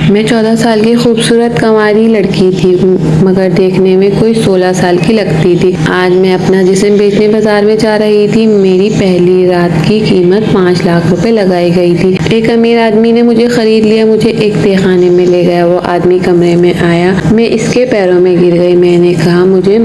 मैं 14 साल की खूबसूरत कंवारी लड़की थी, मगर देखने में कोई 16 साल की लगती थी। आज मैं अपना जिस्म बेचने बाजार में जा रही थी। मेरी पहली रात की कीमत 5 लाख रुपए लगाई गई थी। एक अमीर आदमी ने मुझे खरीद लिया। मुझे एक तहखाने में ले गया। वो आदमी कमरे में आया। मैं इसके पैरों में गिर गई। मैंने कहा मुझे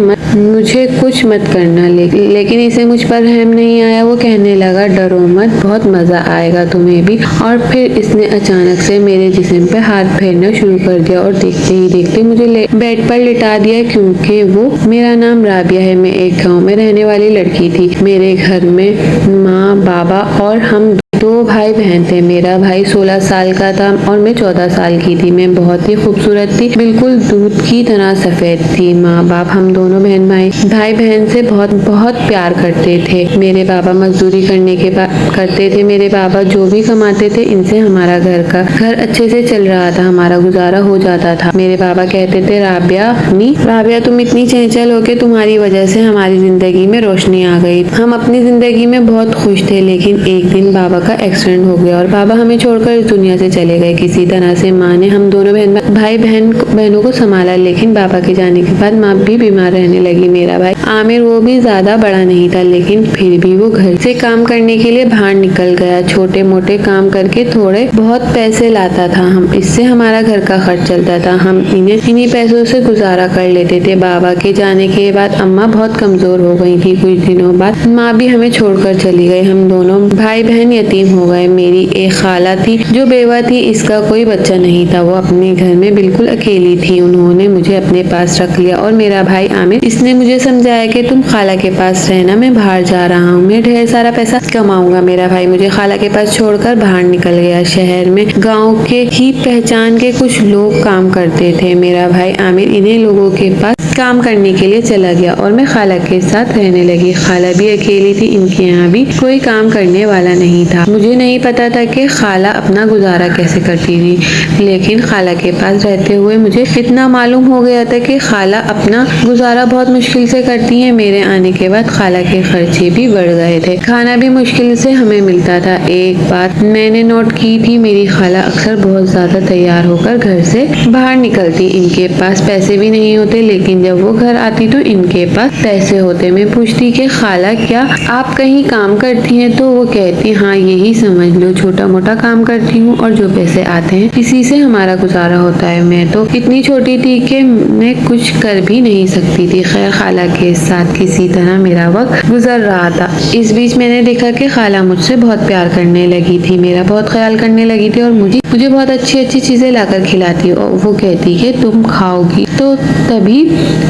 कुछ मत करना, लेकिन इसे मुझ पर रहम नहीं आया। वो कहने लगा, डरो मत, बहुत मजा आएगा तुम्हें भी। और फिर इसने अचानक से मेरे जिस्म पे हाथ फेरना शुरू कर दिया और देखते ही देखते मुझे बेड पर लिटा दिया। क्योंकि वो मेरा नाम राबिया है। मैं एक गांव में रहने वाली लड़की थी। मेरे घर में माँ, बाबा और हम 2 भाई बहन थे। मेरा भाई 16 साल का था और मैं 14 साल की थी। मैं बहुत ही खूबसूरत थी, बिल्कुल दूध की तरह सफेद थी। माँ बाप हम दोनों भाई बहन से बहुत बहुत प्यार करते थे। मेरे बाबा मजदूरी करते थे। मेरे बाबा जो भी कमाते थे, इनसे हमारा घर अच्छे से चल रहा था। हमारा गुजारा हो जाता था। मेरे बाबा कहते थे, राबिया तुम इतनी चंचल हो के तुम्हारी वजह से हमारी जिंदगी में रोशनी आ गई। हम अपनी जिंदगी में बहुत खुश थे, लेकिन एक दिन बाबा का एक्सीडेंट हो गया और बाबा हमें छोड़कर इस दुनिया से चले गए। किसी तरह से माँ ने हम दोनों बहनों को संभाला, लेकिन बाबा के जाने के बाद माँ भी बीमार रहने लगी। मेरा भाई आमिर, वो भी ज्यादा बड़ा नहीं था, लेकिन फिर भी वो घर से काम करने के लिए बाहर निकल गया। छोटे मोटे काम करके थोड़े बहुत पैसे लाता था। इससे हमारा घर का खर्च चलता था। हम इन्हीं पैसों से गुजारा कर लेते थे। बाबा के जाने के बाद अम्मा बहुत कमजोर हो गई थी। कुछ दिनों बाद माँ भी हमें छोड़कर चली गई। हम दोनों भाई बहन यतीम हो गए। मेरी एक खाला थी जो बेवा थी। इसका कोई बच्चा नहीं था। वो अपने घर में बिल्कुल अकेली थी। उन्होंने मुझे अपने पास रख लिया और मेरा भाई आमिर, इसने मुझे समझाया कि तुम खाला के पास रहना, मैं बाहर जा रहा हूँ, मैं ढेर सारा पैसा कमाऊंगा। मेरा भाई मुझे खाला के पास छोड़कर बाहर निकल गया। शहर में गाँव के ही पहचान के कुछ लोग काम करते थे। मेरा भाई आमिर इन्हीं लोगों के पास काम करने के लिए चला गया और मैं खाला के साथ रहने लगी। खाला भी अकेली थी। इनके यहाँ भी कोई काम करने वाला नहीं था। मुझे नहीं पता था कि खाला अपना गुजारा कैसे करती थी, लेकिन खाला के पास रहते हुए मुझे इतना मालूम हो गया था कि खाला अपना गुजारा बहुत मुश्किल से करती है। मेरे आने के बाद खाला के खर्चे भी बढ़ गए थे। खाना भी मुश्किल से हमें मिलता था। एक बात मैंने नोट की थी, मेरी खाला अक्सर बहुत ज्यादा तैयार होकर घर से बाहर निकलती। इनके पास पैसे भी नहीं होते, लेकिन जब वो घर आती तो इनके पास पैसे होते। मैं पूछती कि खाला, क्या आप कहीं काम करती हैं? तो वो कहती, हाँ यही समझ लो, छोटा मोटा काम करती हूँ और जो पैसे आते हैं इसी से हमारा गुजारा होता है। मैं तो इतनी छोटी थी कि मैं कुछ कर भी नहीं सकती थी। खैर, खाला के साथ किसी तरह मेरा वक्त गुजर रहा था। इस बीच मैंने देखा कि खाला मुझसे बहुत प्यार करने लगी थी, मेरा बहुत ख्याल करने लगी थी और मुझे बहुत अच्छी चीजें लाकर खिलाती। और वो कहती कि तुम खाओगी तो तभी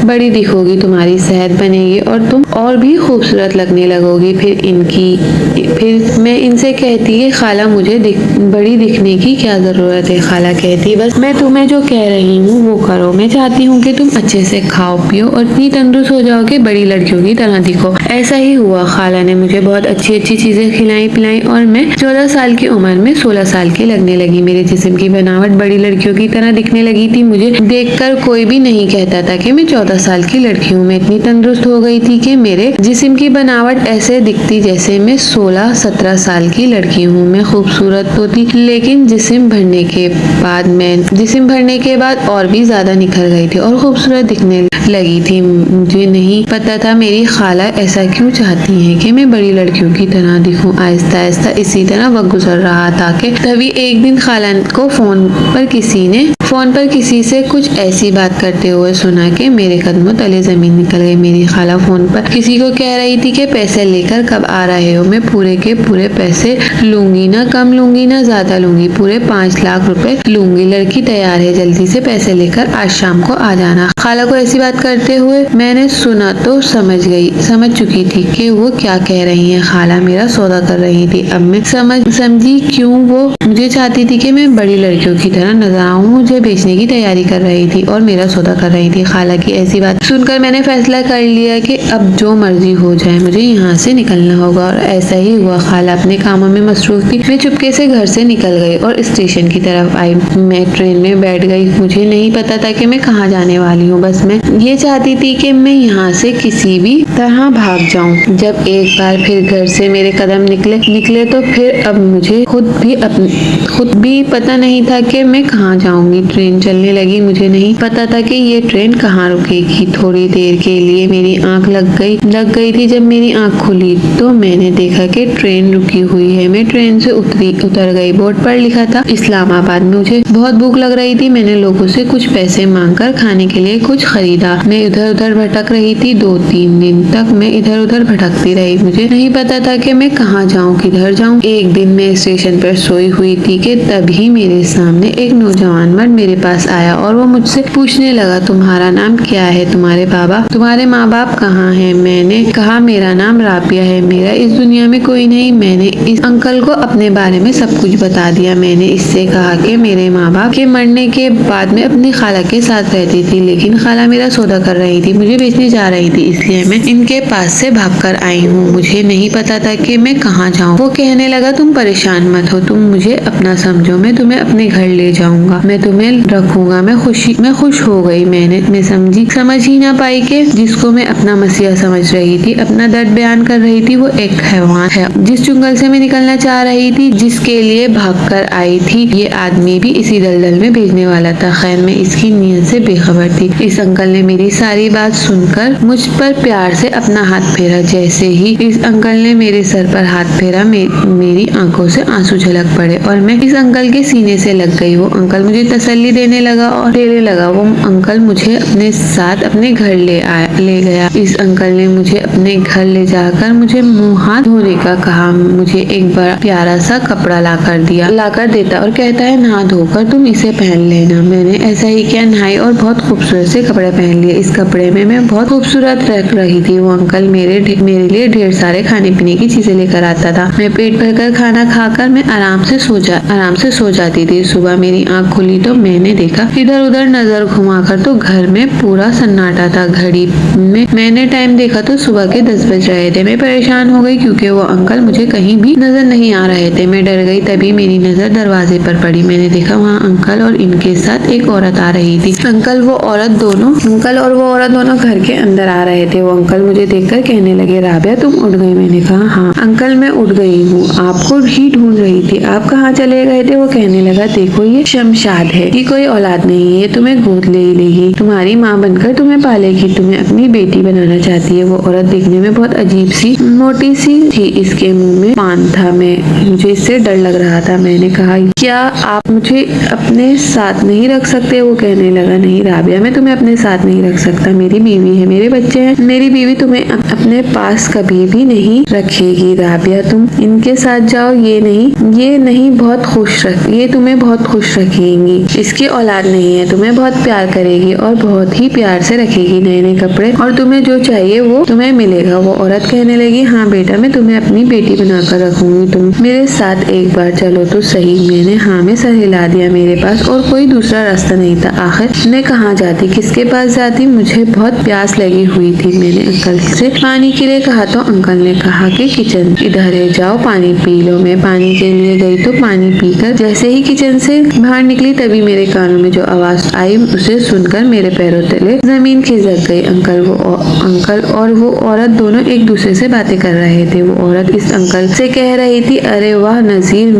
बड़ी दिखोगी, तुम्हारी सेहत बनेगी और तुम और भी खूबसूरत लगने लगोगी। फिर मैं इनसे कहती कि खाला, मुझे बड़ी दिखने की क्या जरूरत है? खाला कहती, बस मैं तुम्हें जो कह रही हूँ वो करो। मैं चाहती हूँ कि तुम अच्छे से खाओ पियो और इतनी तंदुरुस्त हो जाओ कि बड़ी लड़कियों की तरह दिखो। ऐसा ही हुआ। खाला ने मुझे बहुत अच्छी चीजें खिलाई पिलाई और मैं 14 साल की उम्र में 16 साल की लगने लगी। मेरे जिस्म की बनावट बड़ी लड़कियों की तरह दिखने लगी थी। मुझे देखकर कोई भी नहीं कहता था कि मैं 14 साल की लड़की हूँ। मैं इतनी तंदुरुस्त हो गई थी कि मेरे जिस्म की बनावट ऐसे दिखती जैसे मैं 16-17 साल की लड़की हूँ। मैं खूबसूरत तो थी, लेकिन जिस्म भरने के बाद और भी ज्यादा निखर गई थी और खूबसूरत दिखने लगी थी। मुझे नहीं पता था मेरी खाला ऐसा क्यों चाहती है कि मैं बड़ी लड़कियों की तरह दिखूं। आहिस्ता आहिस्ता इसी तरह वक्त गुजर रहा था कि तभी एक दिन खाला को फोन पर किसी से कुछ ऐसी बात करते हुए सुना कि मेरे कदमों तले जमीन निकल गई। मेरी खाला फोन पर किसी को कह रही थी कि पैसे लेकर कब आ रहे हो? मैं पूरे के पूरे पैसे लूंगी, ना कम लूंगी ना ज्यादा लूंगी, पूरे 5 लाख रुपए लूंगी। लड़की तैयार है, जल्दी से पैसे लेकर आज शाम को आ जाना। खाला को ऐसी बात करते हुए मैंने सुना तो समझ चुकी थी कि वो क्या कह रही हैं। खाला मेरा सौदा कर रही थी। अब मैं समझी क्यों वो मुझे चाहती थी कि मैं बड़ी लड़कियों की तरह नजर आऊं। मुझे बेचने की तैयारी कर रही थी और मेरा सौदा कर रही थी। खाला की ऐसी बात सुनकर मैंने फैसला कर लिया कि अब जो मर्जी हो जाए, मुझे यहाँ से निकलना होगा। और ऐसा ही हुआ। खाला अपने कामों में मसरूफ थी। मैं चुपके से घर से निकल गई और स्टेशन की तरफ आई। मैं ट्रेन में बैठ गई। मुझे नहीं पता था कि मैं कहाँ जाने वाली हूँ। बस मैं ये चाहती थी कि मैं यहाँ से किसी भी तरह भाग जाऊं। जब एक बार फिर घर से मेरे कदम निकले तो फिर अब मुझे खुद भी पता नहीं था कि मैं कहाँ जाऊंगी। ट्रेन चलने लगी। मुझे नहीं पता था कि ये ट्रेन कहाँ रुकेगी। थोड़ी देर के लिए मेरी आंख लग गई थी। जब मेरी आंख खुली तो मैंने देखा कि ट्रेन रुकी हुई है। मैं ट्रेन से उतर गई। बोर्ड पर लिखा था इस्लामाबाद। मुझे बहुत भूख लग रही थी। मैंने लोगों से कुछ पैसे मांगकर खाने के लिए कुछ खरीदा। मैं इधर उधर भटक रही थी। 2-3 दिन तक मैं इधर उधर भटकती रही। मुझे नहीं पता था कि मैं कहाँ जाऊँ, किधर जाऊँ। एक दिन मैं स्टेशन पर सोई हुई थी कि तभी मेरे सामने एक नौजवान मर्द मेरे पास आया और वो मुझसे पूछने लगा, तुम्हारा नाम क्या है? तुम्हारे माँ बाप कहाँ हैं? मैंने कहा, मेरा नाम राबिया है। मेरा इस दुनिया में कोई नहीं। मैंने इस अंकल को अपने बारे में सब कुछ बता दिया। मैंने इससे कहा कि मेरे माँ बाप के मरने के बाद मैं अपनी खाला के साथ रहती थी, लेकिन खाला मेरा सौदा कर रही थी, मुझे बेचने जा रही थी, इसलिए मैं इनके पास से भागकर आई हूँ। मुझे नहीं पता था कि मैं कहाँ जाऊँ। वो कहने लगा, तुम परेशान मत हो, तुम मुझे अपना समझो, मैं तुम्हें अपने घर ले जाऊंगा, मैं तुम्हें रखूंगा। मैं खुश हो गई। मैं समझ ही ना पाई कि जिसको मैं अपना मसीहा समझ रही थी, अपना दर्द बयान कर रही थी, वो एक हैवान है। जिस जंगल से मैं निकलना चाह रही थी, जिसके लिए भागकर आई थी, ये आदमी भी इसी दलदल में भेजने वाला था। खैर, मैं इसकी नीयत से बेखबर थी। इस अंकल ने मेरी सारी बात सुनकर मुझ पर प्यार से अपना हाथ फेरा। जैसे ही इस अंकल ने मेरे सर पर हाथ फेरा, मेरी आंखों से आंसू झलक पड़े और मैं इस अंकल के सीने से लग गई। वो अंकल मुझे तसल्ली देने लगा। वो अंकल मुझे अपने साथ अपने घर ले गया। इस अंकल ने मुझे अपने घर ले जाकर मुझे मुंह हाथ धोने का कहा। मुझे एक बड़ा प्यारा सा कपड़ा लाकर देता और कहता है, नहा धोकर तुम इसे पहन लेना। मैंने ऐसा ही किया, नहाई और बहुत खूबसूरत से कपड़े पहन लिए। इस कपड़े में मैं बहुत खूबसूरत लग रही थी। वो अंकल मेरे लिए ढेर सारे खाने पीने की चीजें लेकर आता था। मैं पेट भरकर खाना खाकर मैं आराम से सो जाती थी। सुबह मेरी आंख खुली तो मैंने देखा, इधर उधर नजर घुमाकर तो घर में पूरा सन्नाटा था। घड़ी में मैंने टाइम देखा तो सुबह के 10 बज रहे थे। मैं परेशान हो गई क्योंकि वो अंकल मुझे कहीं भी नजर नहीं आ रहे थे। मैं डर गई। तभी मेरी नजर दरवाजे पर पड़ी। मैंने देखा वहाँ अंकल और इनके साथ एक औरत आ रही थी। अंकल और वो औरत दोनों घर के अंदर आ रहे थे। वो अंकल मुझे देखकर कहने लगे, राबिया तुम उठ गई? मैंने कहा, हाँ अंकल मैं उठ गई हूँ, आपको ही ढूंढ रही थी। आप कहाँ चले गए थे? वो कहने लगा, देखो ये शमशाद है, ये कोई औलाद नहीं है, तुम्हें गोद ले लेगी, तुम्हारी माँ बनकर तुम्हें पालेगी, तुम्हें अपनी बेटी बनाना चाहती है। वो औरत देखने में बहुत अजीब सी मोटी सी थी। इसके मुंह में पान था। मुझे इससे डर लग रहा था। मैंने कहा, क्या आप मुझे अपने साथ नहीं रख सकते? वो कहने लगा, नहीं राबिया, मैं तुम्हें अपने साथ नहीं रख सकता। मेरी बीवी है, मेरे बच्चे हैं। मेरी बीवी तुम्हें अपने पास कभी भी नहीं रखेगी। राबिया तुम इनके साथ जाओ, ये तुम्हें बहुत खुश रखेंगी। इसकी औलाद नहीं है, तुम्हें बहुत प्यार करेगी और बहुत ही प्यार से रखेगी। नए नए कपड़े और तुम्हें जो चाहिए वो तुम्हें मिलेगा। वो औरत कहने लगी, हाँ बेटा, मैं तुम्हें अपनी बेटी बनाकर रखूंगी, तुम मेरे साथ एक बार चलो तो सही। मैंने हाँ में सर हिला दिया। मेरे पास और कोई दूसरा रास्ता नहीं था। आखिर मैं कहाँ जाती, किसके पास जाती? मुझे बहुत प्यास लगी हुई थी। मैंने अंकल से पानी के लिए कहा तो अंकल ने कहा कि किचन इधर है, जाओ पानी पी लो। मैं पानी के लिए गई तो पानी पीकर जैसे ही किचन से बाहर निकली, तभी मेरे कानों में जो आवाज आई उसे सुनकर मेरे पैरों तले जमीन खिसक गई। अंकल और वो औरत दोनों एक दूसरे से बातें कर रहे थे। वो औरत इस अंकल से कह रही थी, अरे वाह नजीर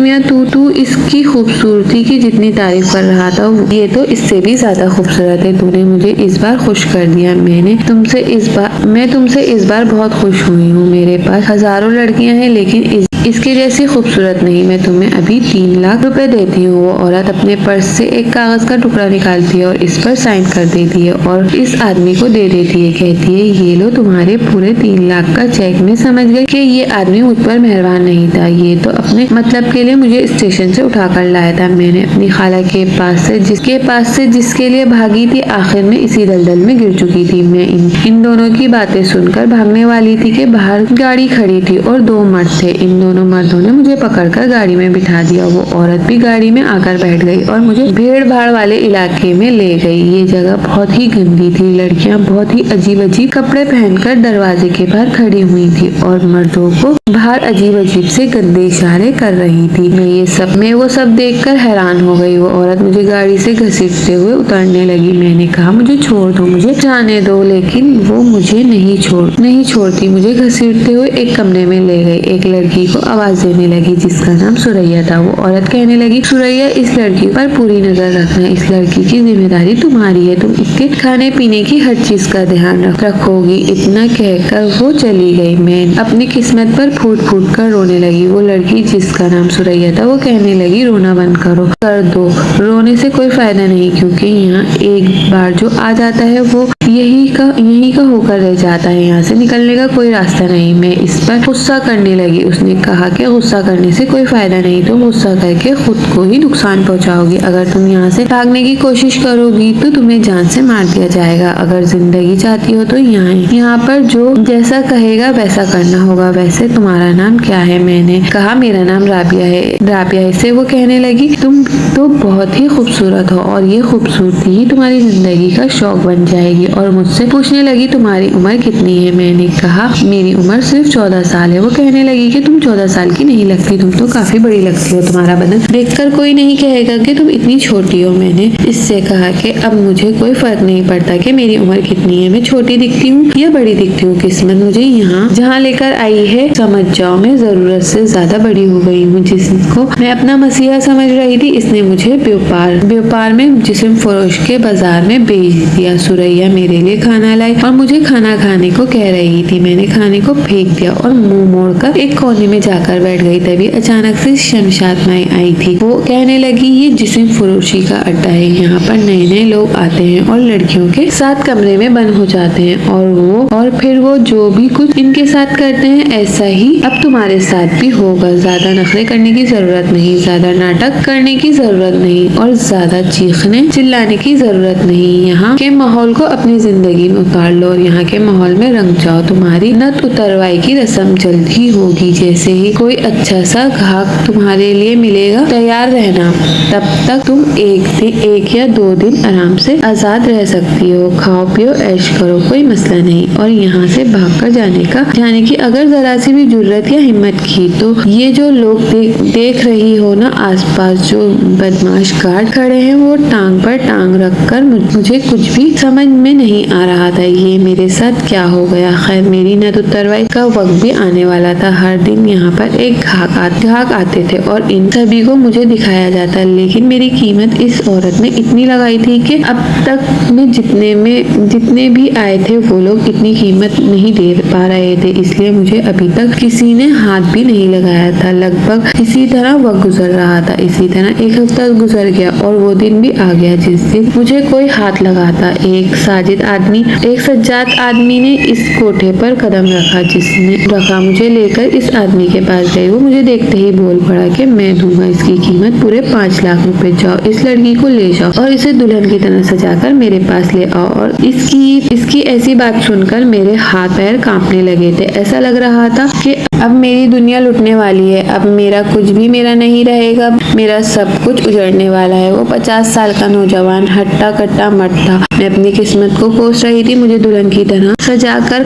मियाँ, तू इसकी खूबसूरती की जितनी तारीफ कर रहा था, ये तो इससे भी ज्यादा खूबसूरत है। तूने मुझे इस बार खुश कर दिया। मैं तुमसे इस बार बहुत खुश हुई हूँ। मेरे पास हजारों लड़कियां हैं, लेकिन इसके जैसी खूबसूरत नहीं। मैं तुम्हें अभी 3 लाख रुपए देती हूँ। वो औरत अपने पर्स से एक कागज का टुकड़ा निकालती है और इस पर साइन कर देती है और इस आदमी को दे देती है। कहती है, ये लो तुम्हारे पूरे 3 लाख का चेक। मैं समझ गई कि ये आदमी मुझ पर मेहरबान नहीं था, ये तो अपने मतलब के लिए मुझे स्टेशन से उठा कर लाया था। मैंने अपनी खाला के पास से जिसके लिए भागी थी, आखिर में इसी दलदल में गिर चुकी थी। मैं इन दोनों की बातें सुनकर भागने वाली थी कि बाहर गाड़ी खड़ी थी और 2 मर्द थे। इन दोनों मर्दों ने मुझे पकड़कर गाड़ी में बिठा दिया। वो औरत भी गाड़ी में आकर बैठ गई और मुझे भीड़ भाड़ वाले इलाके में ले गई। ये जगह बहुत ही गंदी थी। लड़कियां बहुत ही अजीब कपड़े पहनकर दरवाजे के बाहर खड़ी हुई थी और मर्दों को बाहर अजीब से गंदे इशारे कर रही थी। मैं वो सब देखकर हैरान हो गई। वो औरत मुझे गाड़ी से घसीटते हुए उतरने लगी। मैंने कहा, मुझे छोड़ दो, मुझे जाने दो, लेकिन वो मुझे नहीं छोड़ती। मुझे घसीटते हुए एक कमरे में ले गई। एक लड़की को आवाज देने लगी जिसका नाम सुरैया था। वो औरत कहने लगी, सुरैया, इस लड़की लड़की पर पूरी नजर रखना। इस लड़की की जिम्मेदारी तुम्हारी है, तुम इसके खाने पीने की हर चीज का ध्यान रखोगी। इतना कहकर वो चली गई। मैं अपनी किस्मत पर फूट फूट कर रोने लगी। वो लड़की जिसका नाम सुरैया था वो कहने लगी, रोना बंद करो, कर दो, रोने से कोई फायदा नहीं, क्योंकि यहाँ एक बार जो आ जाता है वो यही का होकर रह जाता है, यहाँ से निकलने का कोई रास्ता नहीं। मैं इस पर गुस्सा करने लगी। उसने कहा कि गुस्सा करने से कोई फायदा नहीं, तुम गुस्सा करके खुद को ही नुकसान पहुंचाओगी। अगर तुम यहाँ से भागने की कोशिश करोगी तो तुम्हें जान से मार दिया जाएगा। अगर जिंदगी चाहती हो तो यहाँ पर जो जैसा कहेगा वैसा करना होगा। वैसे तुम्हारा नाम क्या है? मैंने कहा, मेरा नाम राबिया है। राबिया इससे वो कहने लगी, तुम तो बहुत ही खूबसूरत हो और ये खूबसूरती ही तुम्हारी जिंदगी का शौक बन जाएगी। और मुझसे पूछने लगी, तुम्हारी उम्र कितनी है? मैंने कहा, मेरी उम्र सिर्फ 14 साल है। वो कहने लगी कि तुम 14 साल की नहीं लगती, तुम तो काफी बड़ी लगती हो, तुम्हारा बदन देखकर कोई नहीं कहेगा कि तुम इतनी छोटी हो। मैंने इससे कहा कि अब मुझे कोई फर्क नहीं पड़ता कि मेरी उम्र कितनी है, मैं छोटी दिखती हूँ या बड़ी दिखती हूँ, किस्मत मुझे यहाँ जहाँ लेकर आई है समझ जाओ, मैं जरूरत से ज्यादा बड़ी हो गई हूँ। जिसको मैं अपना मसीहा समझ रही थी, इसने मुझे व्यापार में जिस्म फरोश के बाजार में बेच दिया। सुरैया मेरे लिए खाना लाई और मुझे खाना खाने को कह रही थी। मैंने खाने को फेंक दिया और मुंह मोड़कर एक कोने में जाकर बैठ गई। तभी अचानक से शमशाद माई आई थी। वो कहने लगी, ये जिस्म फरोशी का अड्डा है, यहाँ पर नए नए लोग आते हैं और लड़कियों के साथ कमरे में बंद हो जाते हैं और फिर वो जो भी कुछ इनके साथ करते हैं ऐसा ही अब तुम्हारे साथ भी होगा। ज्यादा नखरे करने की जरूरत नहीं, ज्यादा नाटक करने की जरूरत नहीं और ज्यादा चीखने चिल्लाने की जरूरत नहीं। यहाँ के माहौल को अपनी जिंदगी में उतार लो और यहाँ के माहौल में रंग जाओ। तुम्हारी नत उतरवाई की रस्म जल्द ही होगी। जैसे ही कोई अच्छा सा घाक तुम्हारे लिए मिलेगा तैयार रहना। तब तक तुम एक या 2 दिन आराम से आजाद रह सकती हो। खाओ पियो ऐश करो, कोई मसला नहीं। और यहाँ से भागकर जाने की अगर जरा सी भी जुर्रत या हिम्मत की तो ये जो लोग देख रही हो ना, आसपास जो बदमाश गार्ड खड़े हैं, वो टांग पर टांग रखकर मुझे कुछ भी समझ में नहीं आ रहा था ये मेरे साथ क्या हो गया। खैर, मेरी नत उतरवाई का वक्त भी आने वाला था। हर दिन यहाँ पर एक घाक आते थे और इन सभी को मुझे दिखाया जाता, लेकिन मेरी कीमत इस औरत ने इतनी लगाई थी कि अब तक में जितने भी आए थे वो लोग इतनी कीमत नहीं दे पा रहे थे, इसलिए मुझे अभी तक किसी ने हाथ भी नहीं लगाया था। लगभग इसी तरह वक्त गुजर रहा था। इसी तरह एक हफ्ता गुजर गया और वो दिन भी आ गया जिस दिन मुझे कोई हाथ लगाता। एक सज्जाद आदमी ने इस कोठे पर कदम रखा। मुझे लेकर इस आदमी के पास गई। वो मुझे देखते ही बोल पड़ा कि मैं दूंगा इसकी कीमत पूरे 5 लाख रुपए। जाओ इस लड़की को ले जाओ और इसे दुल्हन की तरह सजाकर मेरे पास ले आओ। और इसकी ऐसी बात सुनकर मेरे हाथ पैर कांपने लगे थे। ऐसा लग रहा था कि अब मेरी दुनिया लुटने वाली है, अब मेरा कुछ भी मेरा नहीं रहेगा, मेरा सब कुछ उजड़ने वाला है। वो 50 साल का नौजवान हट्टा कट्टा मर्द था। मैं अपनी किस्मत को कोस रही थी। मुझे दुल्हन की तरह सजाकर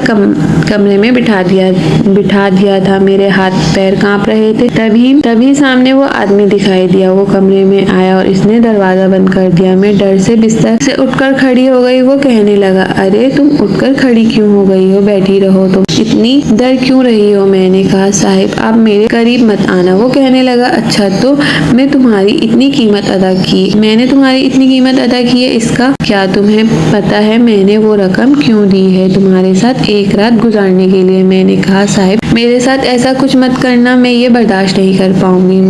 कमरे में बिठा दिया था। मेरे हाथ पैर कांप रहे थे। तभी सामने वो आदमी दिखाई दिया। वो कमरे में आया और इसने दरवाजा बंद कर दिया। मैं डर से बिस्तर से उठकर खड़ी हो गई। वो कहने लगा, अरे तुम उठकर खड़ी क्यों हो गई हो? बैठी रहो, तुम इतनी डर क्यों रही हो? मैंने कहा, साहिब आप मेरे करीब मत आना। वो कहने लगा, अच्छा तो मैंने तुम्हारी इतनी कीमत अदा की है, इसका क्या तुम्हें पता है मैंने वो रकम क्यों दी है? तुम्हारे साथ एक रात गुजारने के लिए। मैंने कहा, साहिब मेरे साथ ऐसा कुछ मत करना, मैं ये बर्दाश्त नहीं कर पाऊंगी,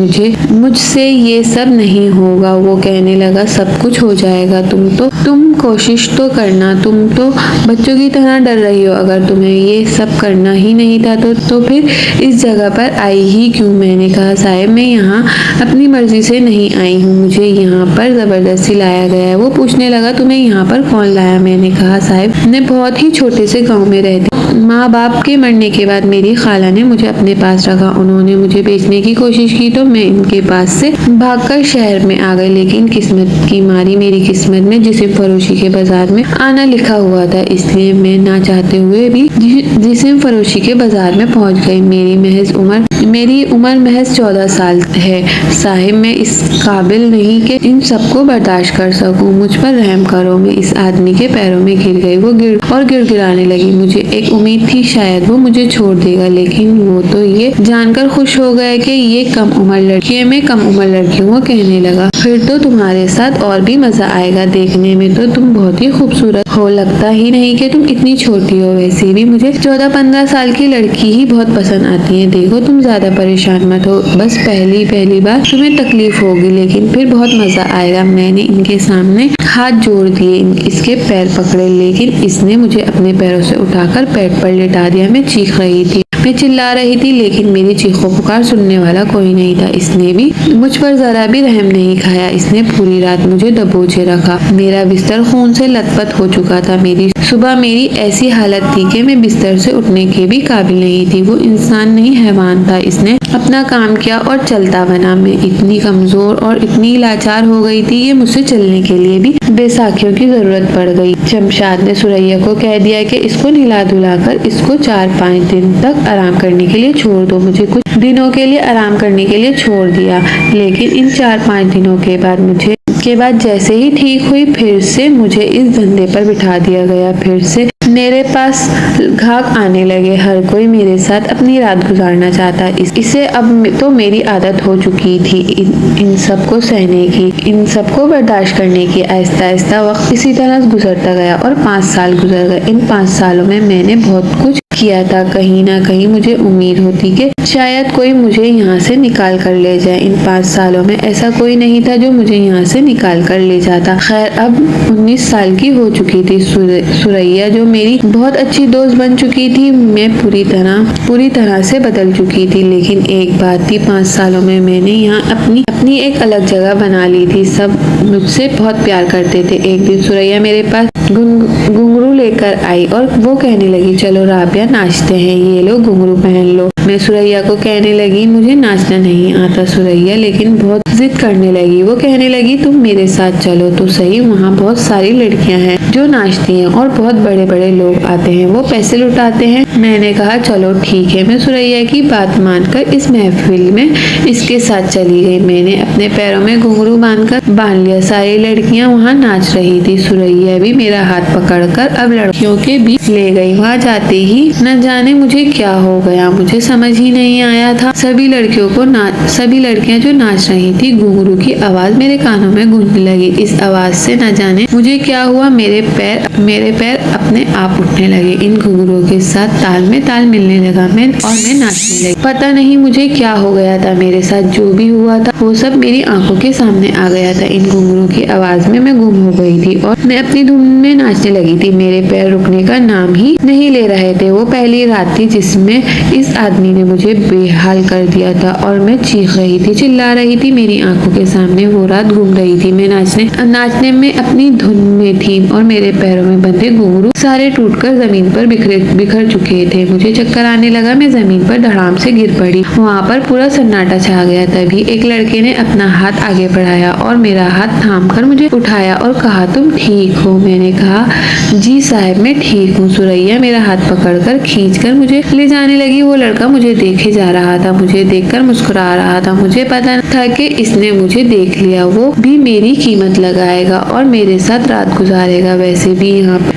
मुझसे ये सब नहीं होगा। वो कहने लगा, सब कुछ हो जाएगा, तुम कोशिश तो करना, तुम तो बच्चों की तरह डर रही हो। अगर तुम्हें ये सब करना ही नहीं था तो फिर इस जगह पर आई ही क्यों? मैंने कहा, साहिब मैं यहाँ अपनी मर्जी से नहीं आई हूँ, मुझे यहाँ पर जबरदस्ती लाया गया है। वो पूछने लगा, तुम्हें यहाँ पर कौन लाया? मैंने कहा, साहिब मैं बहुत ही छोटे से गाँव में रहती, माँ बाप के मरने के बाद मेरी खाला ने मुझे अपने पास रखा। उन्होंने मुझे बेचने की कोशिश की तो मैं इनके पास से भागकर शहर में आ गई, लेकिन किस्मत की मारी मेरी किस्मत में जिस्म फरोशी के बाजार में आना लिखा हुआ था, इसलिए मैं ना चाहते हुए भी जिस्म फरोशी के बाजार में पहुंच गई। मेरी उम्र महज 14 साल है। साहिब मैं इस काबिल नहीं कि इन सबको बर्दाश्त कर सकूं, मुझ पर रहम करो। मैं इस आदमी के पैरों में गिर गई। वो गिड़गिड़ाने लगी। मुझे एक उम्मीद थी शायद वो मुझे छोड़ देगा, लेकिन वो तो ये जानकर खुश हो गया कि ये कम उम्र लड़की मैं कम उम्र लड़की हूँ। वो कहने लगा, फिर तो तुम्हारे साथ और भी मजा आएगा। देखने में तो तुम बहुत ही खूबसूरत हो, लगता ही नहीं कि तुम इतनी छोटी हो। वैसे भी मुझे 14-15 साल की लड़की ही बहुत पसंद आती है। देखो तुम ज्यादा परेशान मत हो, बस पहली बार तुम्हें तकलीफ होगी, लेकिन फिर बहुत मजा आएगा। मैंने इनके सामने हाथ जोड़ दिए, इसके पैर पकड़े, लेकिन इसने मुझे अपने पैरों से उठाकर पेट पर लिटा दिया। मैं चीख रही थी, मैं चिल्ला रही थी, लेकिन मेरी चीखों पुकार सुनने वाला कोई नहीं था। इसने भी मुझ पर जरा भी रहम नहीं खाया। इसने पूरी रात मुझे दबोचे रखा। मेरा बिस्तर खून से लथपथ हो चुका था। सुबह मेरी ऐसी हालत थी कि मैं बिस्तर से उठने के भी काबिल नहीं थी। वो इंसान नहीं हैवान था। इसने अपना काम किया और चलता बना। मैं इतनी कमजोर और इतनी लाचार हो गई थी कि मुझसे चलने के लिए भी बैसाखियों की जरूरत पड़ गई। शमशाद ने सुरैया को कह दिया कि इसको नहला धुलाकर इसको 4-5 दिन तक आराम करने के लिए छोड़ दो। मुझे कुछ दिनों के लिए आराम करने के लिए छोड़ दिया, लेकिन इन 4-5 दिनों के बाद जैसे ही ठीक हुई, फिर से मुझे इस धंधे पर बिठा दिया गया। फिर से मेरे पास घाक आने लगे। हर कोई मेरे साथ अपनी रात गुजारना चाहता। इसे अब तो मेरी आदत हो चुकी थी इन सबको सहने की, इन सबको बर्दाश्त करने की। आहिस्ता आहिस्ता वक्त इसी तरह गुजरता गया और 5 साल गुजर गए। इन 5 सालों में मैंने बहुत कुछ किया था। कहीं ना कहीं मुझे उम्मीद होती कि शायद कोई मुझे यहाँ से निकाल कर ले जाए। इन 5 सालों में ऐसा कोई नहीं था जो मुझे यहाँ से निकाल कर ले जाता। खैर, अब 19 साल की हो चुकी थी सुरैया, जो मेरी बहुत अच्छी दोस्त बन चुकी थी। मैं पूरी तरह से बदल चुकी थी। लेकिन एक बात थी, 5 सालों में मैंने यहाँ अपनी एक अलग जगह बना ली थी। सब मुझसे बहुत प्यार करते थे। एक दिन सुरैया मेरे पास घुंघरू लेकर आई और वो कहने लगी, चलो राबिया नाचते हैं, ये लो घुंघरू पहन लो। मैं सुरैया को कहने लगी, मुझे नाचना नहीं आता। सुरैया लेकिन बहुत जिद करने लगी। वो कहने लगी, तुम मेरे साथ चलो तो सही, वहाँ बहुत सारी लड़कियाँ हैं जो नाचती हैं और बहुत बड़े बड़े लोग आते हैं, वो पैसे लुटाते हैं। मैंने कहा, चलो ठीक है। मैं सुरैया की बात मानकर इस महफिल में इसके साथ चली गई। मैंने अपने पैरों में घुंघरू बांध लिया। सारी लड़कियाँ वहाँ नाच रही थी। सुरैया भी मेरा हाथ पकड़कर अब लड़कियों के बीच ले गई। वहाँ जाते ही न जाने मुझे क्या हो गया, मुझे समझ ही नहीं आया था। सभी लड़कियां जो नाच रही थी, घुंघरू की आवाज मेरे कानों में गूंजने लगी। इस आवाज से न जाने मुझे क्या हुआ, मेरे पैर अपने आप उठने लगे। इन घुंघरुओं के साथ ताल में ताल मिलने लगा। मैं नाचने लगी। पता नहीं मुझे क्या हो गया था। मेरे साथ जो भी हुआ था वो सब मेरी आंखों के सामने आ गया था। इन घुंघरुओं की आवाज में मैं गुम हो गई थी और मैं अपनी धुन में नाचने लगी थी। मेरे पैर रुकने का नाम ही नहीं ले रहे थे। वो पहली रात थी जिसमें इस आदमी ने मुझे बेहाल कर दिया था और मैं चीख रही थी, चिल्ला रही थी। मेरी आंखों के सामने वो रात घूम रही थी। मैं नाचने में अपनी धुन में थी और मेरे पैरों में बंधे घुंघरू सारे टूटकर जमीन पर बिखर चुके थे। मुझे चक्कर आने लगा। मैं जमीन पर धड़ाम से गिर पड़ी। वहाँ पर पूरा सन्नाटा छा गया। तभी एक लड़के ने अपना हाथ आगे बढ़ाया और मेरा हाथ थाम कर मुझे उठाया और कहा, तुम ठीक हो? मैंने कहा, जी साहब, मैं ठीक हूँ। सुरैया मेरा हाथ पकड़कर खींचकर मुझे ले जाने लगी। वो लड़का मुझे देखे जा रहा था, मुझे देखकर मुस्कुरा रहा था। मुझे पता था कि इसने मुझे देख लिया, वो भी मेरी कीमत लगाएगा और मेरे साथ रात गुजारेगा। वैसे भी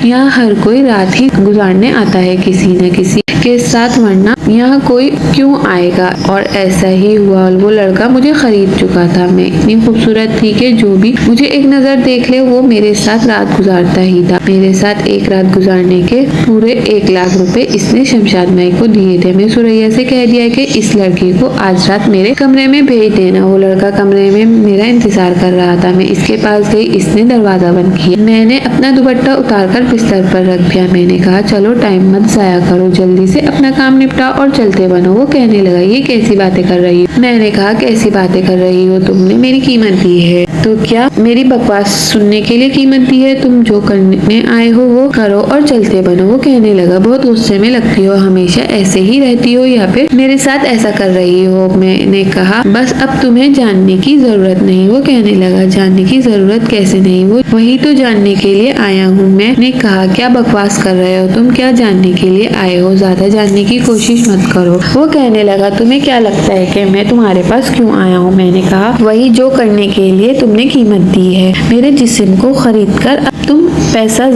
यहाँ हर कोई रात ही गुजारने आता है किसी न किसी के साथ, वरना यहाँ कोई क्यों आएगा। और ऐसा ही हुआ। वो लड़का मुझे खरीद चुका था। मैं इतनी खूबसूरत थी कि जो भी मुझे एक नजर देख ले वो मेरे साथ रात गुजारता ही था। मेरे साथ एक रात गुजारने के पूरे 1 लाख रुपए इसने शमशाद माई को दिए थे। मैं सुरैया से कह दिया कि इस लड़की को आज रात मेरे कमरे में भेज देना। वो लड़का कमरे में मेरा इंतजार कर रहा था। मैं इसके पास गई। इसने दरवाजा बंद किया। मैंने अपना दुपट्टा उतारकर बिस्तर पर रख दिया। मैंने कहा, चलो टाइम मत जाया करो, जल्दी से अपना काम निपटाओ और चलते बनो। वो कहने लगा, ये कैसी बातें कर रही हो? मैंने कहा, कैसी बातें कर रही हो? तुमने मेरी कीमत दी है तो क्या मेरी बकवास सुनने के लिए कीमत दी है? तुम जो करने आए हो वो करो और चलते बनो। वो कहने लगा, बहुत गुस्से में लगती हो, हमेशा ऐसे ही रहती हो या फिर मेरे साथ ऐसा कर रही हो? मैंने कहा, बस अब तुम्हें जानने जानने की जरूरत नहीं। वो कहने लगा, जानने की जरूरत कैसे नहीं, वो वही तो जानने के लिए आया हूँ। मैंने कहा, क्या बकवास कर रहे हो तुम, क्या जानने के लिए आए हो, ज्यादा जानने की कोशिश मत करो। वो कहने लगा, तुम्हें क्या लगता है कि मैं तुम्हारे पास क्यों आया हूँ? मैंने कहा, वही जो करने के लिए तुमने कीमत दी है, मेरे जिस्म को खरीद कर तुम पैसा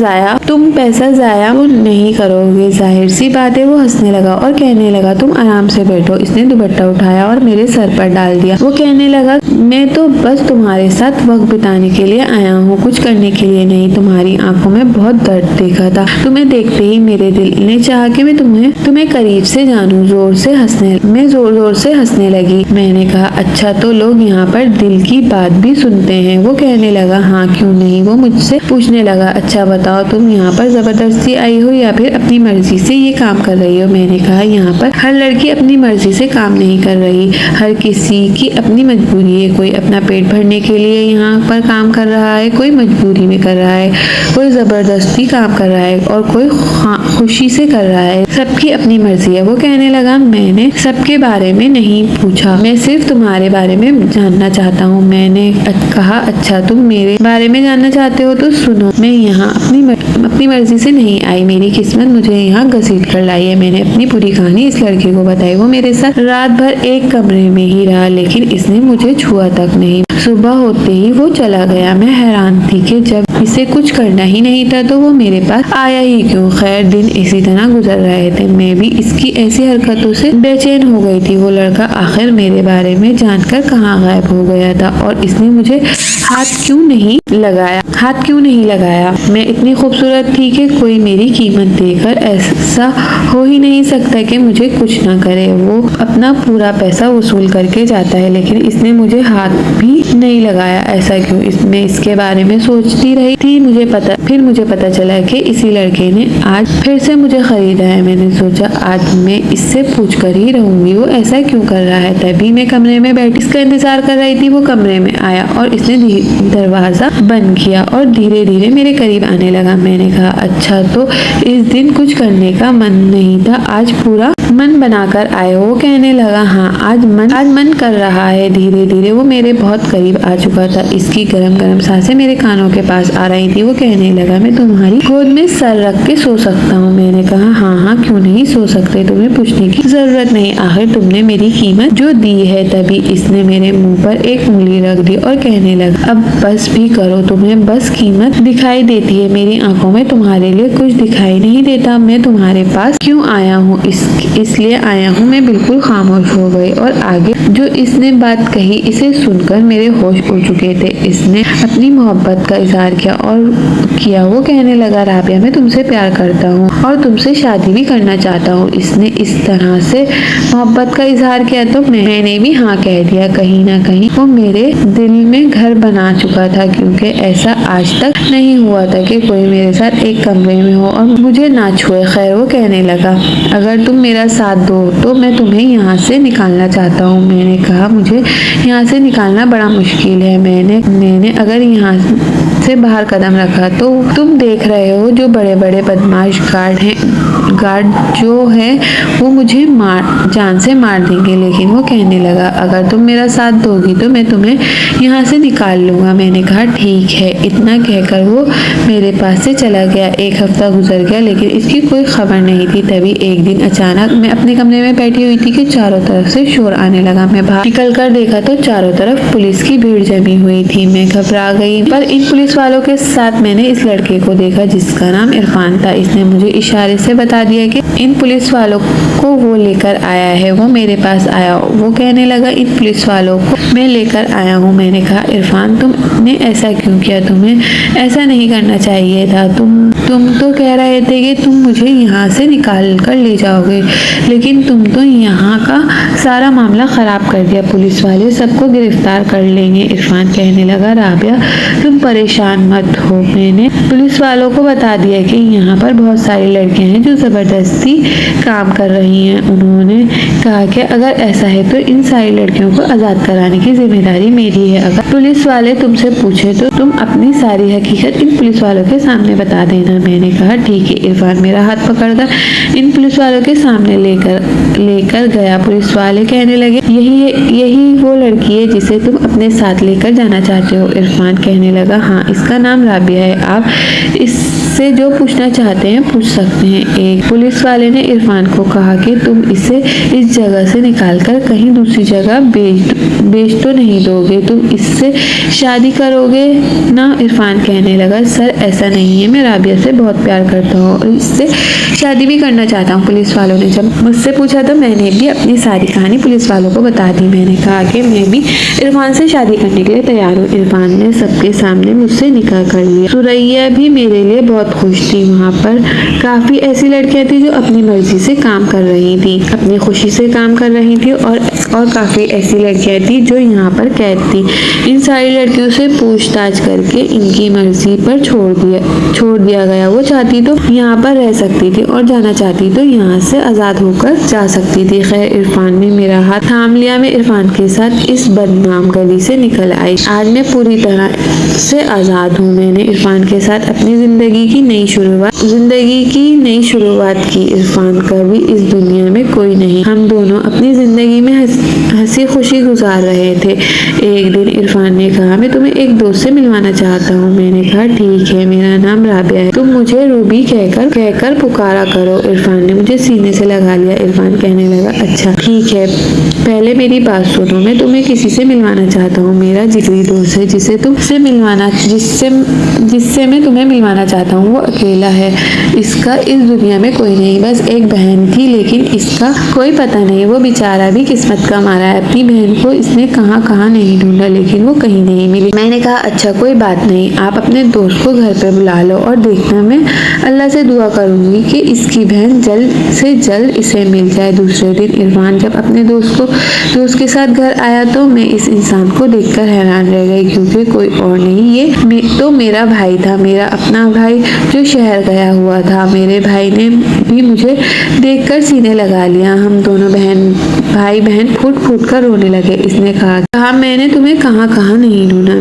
जाया वो नहीं करोगे, जाहिर सी बात है। वो हंसने लगा और कहने लगा, तुम आराम से बैठो। इसने दुपट्टा उठाया और मेरे सर पर डाल दिया। वो कहने लगा, मैं तो बस तुम्हारे साथ वक्त बिताने के लिए आया हूँ, कुछ करने के लिए नहीं। तुम्हारी आंखों में बहुत दर्द देखा था, तुम्हें देखते ही मेरे दिल ने चाहा कि मैं तुम्हें करीब से जानूं। मैं जोर जोर से हंसने लगी। मैंने कहा, अच्छा तो लोग यहाँ पर दिल की बात भी सुनते हैं? वो कहने लगा, हाँ क्यों नहीं। वो मुझसे पूछने लगा, अच्छा बताओ, तुम यहाँ पर जबरदस्ती आई हो या फिर अपनी मर्जी से ये काम कर रही हो? मैंने कहा, यहाँ पर हर लड़की अपनी मर्जी से काम नहीं कर रही, हर किसी की अपनी मजबूरी है। कोई अपना पेट भरने के लिए यहाँ पर काम कर रहा है, कोई मजबूरी में कर रहा है, कोई जबरदस्ती काम कर रहा है और कोई खुशी से कर रहा है। सबकी अपनी मर्जी है। वो कहने लगा, मैंने सबके बारे में नहीं पूछा, मैं सिर्फ तुम्हारे बारे में जानना चाहता हूँ। मैंने कहा, अच्छा तुम मेरे बारे में जानना चाहते हो तो सुनो, मैं यहाँ अपनी मर्जी से नहीं आई, मेरी किस्मत मुझे यहाँ घसीट कर लाई है। मैंने अपनी पूरी कहानी इस लड़के को बताई। वो मेरे साथ रात भर एक कमरे में ही रहा, लेकिन इसने मुझे छुआ तक नहीं। सुबह होते ही वो चला गया। मैं हैरान थी कि जब इसे कुछ करना ही नहीं था तो वो मेरे पास आया ही क्यों। खैर, दिन इसी तरह गुजर रहे थे। मैं भी इसकी ऐसी हरकतों से बेचैन हो गई थी। वो लड़का आखिर मेरे बारे में जानकर कहाँ गायब हो गया था और इसने मुझे हाथ क्यों नहीं लगाया? मैं इतनी खूबसूरत थी कि कोई मेरी कीमत देकर ऐसा हो ही नहीं सकता कि मुझे कुछ ना करे। वो अपना पूरा पैसा वसूल करके जाता है, लेकिन इसने मुझे हाथ भी नहीं लगाया। ऐसा क्यों? मैं इसके बारे में सोचती रही थी। फिर मुझे पता चला कि इसी लड़के ने आज फिर से मुझे खरीदा है। मैंने सोचा, आज मैं इससे पूछ कर ही रहूंगी वो ऐसा क्यों कर रहा है। तभी मैं कमरे में बैठी इसका इंतजार कर रही थी। वो कमरे में आया और इसने दरवाजा बंद किया और धीरे धीरे मेरे करीब आने लगा। मैंने कहा, अच्छा तो इस दिन कुछ करने का मन नहीं था, आज पूरा मन बनाकर आए हो? वो कहने लगा, हाँ आज मन कर रहा है। धीरे धीरे वो मेरे बहुत करीब आ चुका था। इसकी गरम गरम सांसें मेरे कानों के पास आ रही थी। वो कहने लगा, मैं तुम्हारी गोद में सर रख के सो सकता हूँ? मैंने कहा, हाँ क्यों नहीं सो सकते, तुम्हें पूछने की जरूरत नहीं, आखिर तुमने मेरी कीमत जो दी है। तभी इसने मेरे मुंह पर एक उंगली रख दी और कहने लगा, अब बस भी करो, तुम्हें बस कीमत दिखाई देती है, मेरी आंखों में तुम्हारे लिए कुछ दिखाई नहीं देता। मैं तुम्हारे पास क्यों आया हूँ? इसलिए आया हूँ। मैं बिल्कुल खामोश हो गई और आगे जो इसने बात कही इसे सुनकर मेरे होश उड़ चुके थे। इसने अपनी मोहब्बत का इजहार किया। वो कहने लगा, राबिया मैं तुमसे प्यार करता हूँ और तुमसे शादी भी करना चाहता हूँ। इसने इस तरह से मोहब्बत का इजहार किया तो मैंने भी हाँ कह दिया। कहीं ना कहीं वो मेरे दिल में घर बना चुका था, क्योंकि ऐसा आज तक नहीं हुआ था कि कोई मेरे साथ एक कमरे में हो और मुझे ना छुए। खैर, वो कहने लगा, अगर तुम मेरा साथ दो तो मैं तुम्हें यहाँ से निकालना चाहता हूँ। मैंने कहा, मुझे यहाँ से निकालना बड़ा मुश्किल है। मैंने अगर यहाँ से बाहर कदम रखा तो तुम देख रहे हो जो बड़े बड़े बदमाश गार्ड जो है वो मुझे जान से मार देंगे। लेकिन वो कहने लगा, अगर तुम मेरा साथ दोगी तो मैं तुम्हें यहाँ से निकाल लूँगा। मैंने कहा, ठीक है। इतना कहकर वो मेरे पास से चला गया। एक हफ्ता गुजर गया, लेकिन इसकी कोई खबर नहीं थी। तभी एक दिन अचानक मैं अपने कमरे में बैठी हुई थी कि चारों तरफ से शोर आने लगा। मैं बाहर निकल कर देखा तो चारों तरफ पुलिस की भीड़ जमी हुई थी। मैं घबरा गई, पर इन पुलिस वालों के साथ मैंने इस लड़के को देखा जिसका नाम इरफान था। इसने मुझे इशारे से बता दिया कि इन पुलिस वालों को वो लेकर आया है। वो मेरे पास आया। वो कहने लगा, इन पुलिस वालों को मैं लेकर आया हूँ। मैंने कहा, इरफान तुमने ऐसा क्यों किया? तुम्हें ऐसा नहीं करना चाहिए था। तुम तो कह रहे थे कि तुम मुझे यहाँ से निकाल कर ले जाओगे, लेकिन तुम तो यहाँ का सारा मामला खराब कर दिया। पुलिस वाले सबको गिरफ्तार कर लेंगे। इरफान कहने लगा, राबिया तुम परेशान मत हो। मैंने पुलिस वालों को बता दिया कि यहाँ पर बहुत सारी लड़कियां हैं जो जबरदस्ती काम कर रही हैं। उन्होंने कहा कि अगर ऐसा है तो इन सारी लड़कियों को आज़ाद कराने की जिम्मेदारी मेरी है। अगर पुलिस वाले तुमसे पूछे तो तुम अपनी सारी हकीकत इन पुलिस वालों के सामने बता देना। मैंने कहा ठीक है। इरफान मेरा हाथ पकड़कर इन पुलिस वालों के सामने लेकर गया। पुलिस वाले कहने लगे, यही वो लड़की है जिसे तुम अपने साथ लेकर जाना चाहते हो। इरफान कहने लगा, हाँ, इसका नाम राबिया है, आप इससे जो पूछना चाहते हैं पूछ सकते हैं। एक पुलिस वाले ने इरफान को कहा कि तुम इसे इस जगह से निकालकर कहीं दूसरी जगह बेच तो नहीं दोगे, तुम इससे शादी करोगे ना? इरफान कहने लगा, सर ऐसा नहीं है, मैं राबिया से बहुत प्यार करता हूँ और इससे शादी भी करना चाहता हूँ। पुलिस वालों ने जब मुझसे पूछा तो मैंने भी अपनी सारी कहानी पुलिस वालों को बता दी। मैंने कहा कि मैं भी इरफान से शादी करने के लिए तैयार हूँ। इरफान ने सबके सामने मुझसे निकाह कर लिया। सुरैया भी मेरे लिए बहुत खुश थी। वहाँ पर काफ़ी ऐसी लड़कियाँ थी जो अपनी मर्जी से काम कर रही थी, अपनी खुशी से काम कर रही थी, और काफ़ी ऐसी लड़कियाँ थी जो यहाँ पर कैद थी। इन सारी लड़कियों से पूछताछ करके इनकी मर्जी पर छोड़ दिया गया। वो चाहती तो यहाँ पर रह सकती थी और जाना चाहती तो यहाँ से आज़ाद होकर जा सकती थी। खैर, इरफान ने मेरा हाथ थाम लिया। मैं इरफान के साथ इस बदनाम गली से निकल आई। आज मैं पूरी तरह से आज़ाद हूँ। मैंने इरफान के साथ अपनी ज़िंदगी की नई शुरुआत की। इरफान का भी इस दुनिया में कोई नहीं। हम दोनों अपनी ज़िंदगी में हंसी खुशी गुजार रहे थे। एक दिन इरफान ने कहा, मैं तुम्हें एक दोस्त से मिलवाना चाहता हूँ। मैंने कहा ठीक है, मेरा नाम राबिया है, तुम मुझे रूबी कहकर पुकारा करो। इरफान ने मुझे सीने से लगा लिया। इरफान कहने लगा, अच्छा ठीक है, पहले मेरी बात सुनो, मैं तुम्हें किसी से मिलवाना चाहता हूँ। मेरा जिगरी दोस्त है जिससे मैं तुम्हें मिलवाना चाहता हूँ, वो अकेला है। इसका इस दुनिया में कोई नहीं, बस एक बहन थी, लेकिन इसका कोई पता नहीं। वो बेचारा भी किस्मत का मारा है। अपनी बहन को इसने कहाँ नहीं ढूंढा, लेकिन वो कहीं नहीं मिली। मैंने कहा अच्छा कोई बात नहीं, आप अपने दोस्त को घर पे बुला लो और देखना, मैं अल्लाह से दुआ करूंगी कि इसकी बहन जल्द से जल्द इसे मिल जाए। दूसरे दिन इरफान जब अपने दोस्त के साथ घर आया तो मैं इस इंसान को देखकर हैरान रह गई, क्योंकि कोई और नहीं, ये तो मेरा भाई था, मेरा अपना भाई जो शहर गया हुआ था। मेरे भाई ने भी मुझे देखकर सीने लगा लिया। हम दोनों भाई बहन फूट कर रोने लगे। इसने कहा मैंने तुम्हें कहाँ नहीं ढूंढा।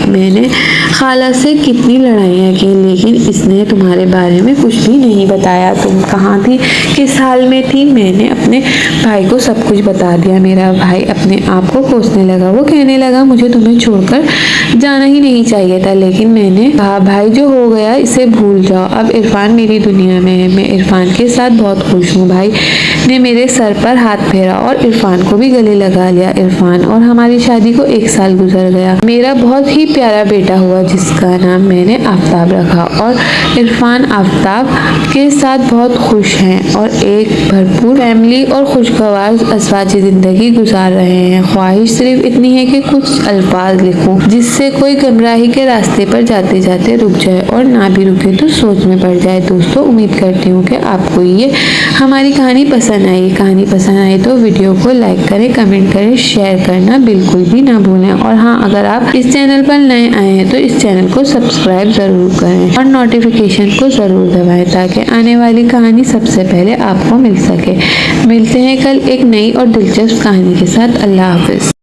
मैंने खाला से कितनी लड़ाइयाँ की, लेकिन इसने तुम्हारे बारे में कुछ भी नहीं बताया। तुम कहाँ थी, किस हाल में थी? मैंने अपने भाई को सब कुछ बता दिया। मेरा भाई अपने आप को कोसने लगा। वो कहने लगा, मुझे तुम्हें छोड़कर जाना ही नहीं चाहिए था, लेकिन मैंने कहा भाई जो हो गया इसे भूल जाओ। अब इरफान मेरी दुनिया में है, मैं इरफान के साथ बहुत खुश हूँ। भाई ने मेरे सर पर हाथ फेरा और इरफान को भी गले लगा लिया। इरफान और हमारी शादी को 1 साल गुजर गया। मेरा बहुत ही प्यारा बेटा हुआ जिसका नाम मैंने आफ्ताब रखा, और इरफान आफ्ताब के साथ बहुत खुश हैं और एक भरपूर फैमिली और खुशगवार अज़वाजी ज़िंदगी गुजार रहे हैं। ख्वाहिश सिर्फ इतनी है कि कुछ अल्फाज लिखूं जिससे कोई गुमराही के रास्ते पर जाते जाते रुक जाए, और ना भी रुके तो सोच में पड़ जाए। दोस्तों, उम्मीद करती हूँ कि आपको ये हमारी कहानी पसंद आई। कहानी पसंद आई तो वीडियो को लाइक करें, कमेंट करें, शेयर करना बिल्कुल भी ना भूलें। और हाँ, अगर आप इस चैनल पर नए आए हैं तो इस चैनल को सब्सक्राइब ज़रूर करें और नोटिफिकेशन को ज़रूर दबाएं ताकि आने वाली कहानी सबसे पहले आपको मिल सके। मिलते हैं कल एक नई और दिलचस्प कहानी के साथ। अल्लाह हाफिज़।